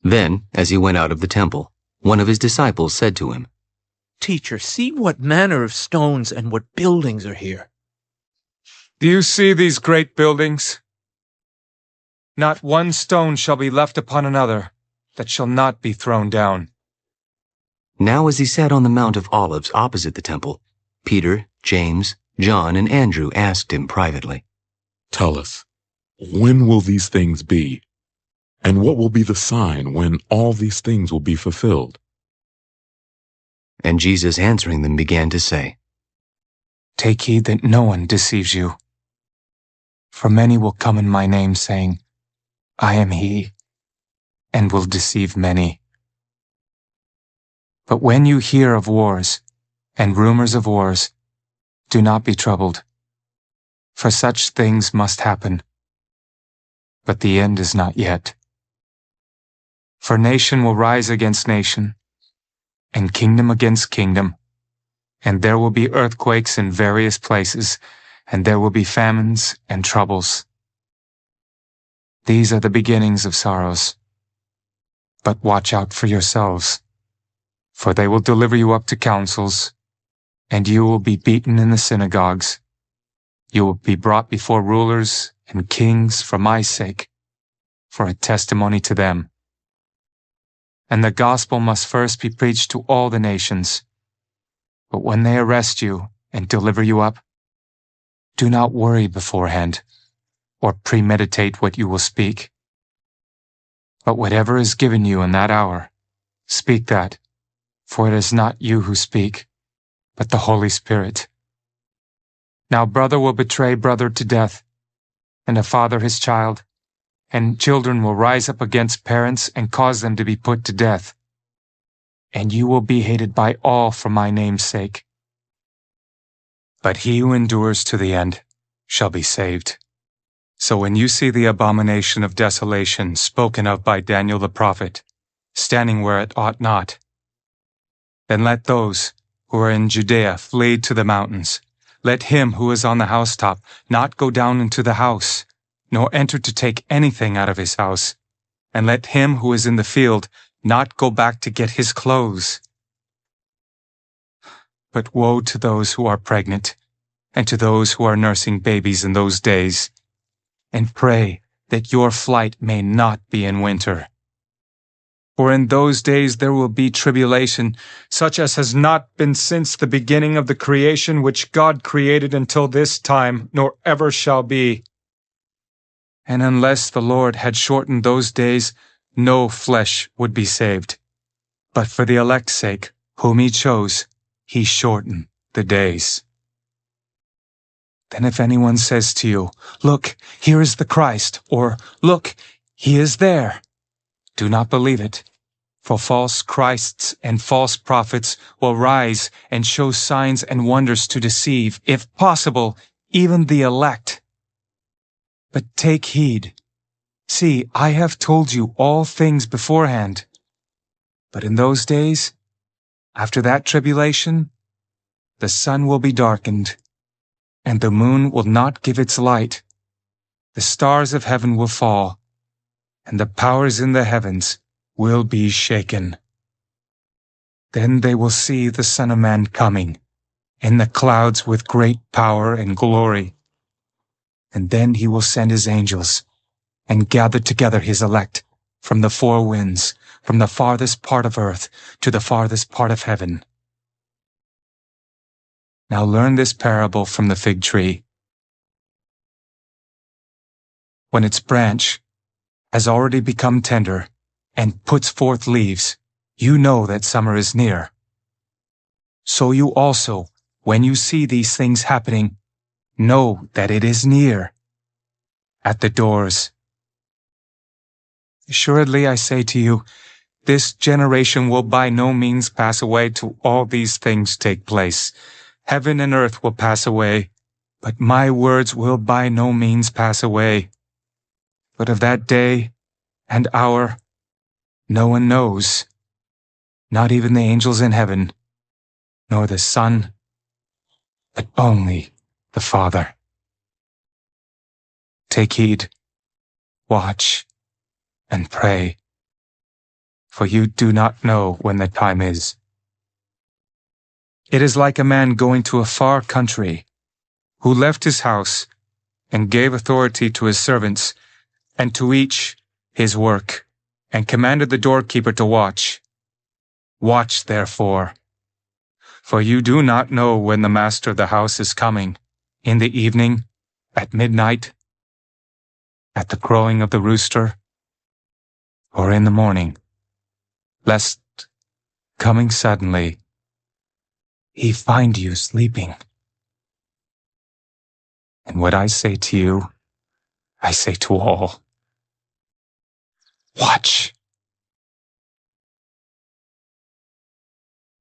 Then, as he went out of the temple, one of his disciples said to him, "Teacher, see what manner of stones and what buildings are here." Do you see these great buildings? Not one stone shall be left upon another that shall not be thrown down. Now as he sat on the Mount of Olives opposite the temple, Peter, James, John, and Andrew asked him privately, "Tell us, when will these things be? And what will be the sign when all these things will be fulfilled?" And Jesus answering them began to say, Take heed that no one deceives you. For many will come in my name, saying, I am he, and will deceive many. But when you hear of wars and rumors of wars, do not be troubled, for such things must happen. But the end is not yet. For nation will rise against nation, and kingdom against kingdom, and there will be earthquakes in various places, and there will be famines and troubles. These are the beginnings of sorrows. But watch out for yourselves, for they will deliver you up to councils, and you will be beaten in the synagogues. You will be brought before rulers and kings for my sake, for a testimony to them. And the gospel must first be preached to all the nations. But when they arrest you and deliver you up, do not worry beforehand, or premeditate what you will speak. But whatever is given you in that hour, speak that, for it is not you who speak, but the Holy Spirit. Now brother will betray brother to death, and a father his child, and children will rise up against parents and cause them to be put to death. And you will be hated by all for my name's sake. But he who endures to the end shall be saved. So when you see the abomination of desolation spoken of by Daniel the prophet, standing where it ought not, then let those who are in Judea flee to the mountains. Let him who is on the housetop not go down into the house, nor enter to take anything out of his house. And let him who is in the field not go back to get his clothes. But woe to those who are pregnant, and to those who are nursing babies in those days. And pray that your flight may not be in winter. For in those days there will be tribulation, such as has not been since the beginning of the creation which God created until this time, nor ever shall be. And unless the Lord had shortened those days, no flesh would be saved. But for the elect's sake, whom he chose, he shortened the days. Then if anyone says to you, Look, here is the Christ, or Look, he is there, do not believe it. For false Christs and false prophets will rise and show signs and wonders to deceive, if possible, even the elect. But take heed. See, I have told you all things beforehand. But in those days, after that tribulation, the sun will be darkened, and the moon will not give its light. The stars of heaven will fall, and the powers in the heavens will be shaken. Then they will see the Son of Man coming in the clouds with great power and glory. And then he will send his angels and gather together his elect from the four winds, from the farthest part of earth to the farthest part of heaven. Now learn this parable from the fig tree. When its branch has already become tender and puts forth leaves, you know that summer is near. So you also, when you see these things happening, know that it is near, at the doors. Assuredly, I say to you, this generation will by no means pass away till all these things take place. Heaven and earth will pass away, but my words will by no means pass away. But of that day and hour, no one knows, not even the angels in heaven, nor the Son, but only the Father. Take heed, watch, and pray. for you do not know when the time is. It is like a man going to a far country, who left his house and gave authority to his servants, and to each his work, and commanded the doorkeeper to watch. Watch, therefore, for you do not know when the master of the house is coming, in the evening, at midnight, at the crowing of the rooster, or in the morning, lest, coming suddenly, he find you sleeping. And what I say to you, I say to all. Watch.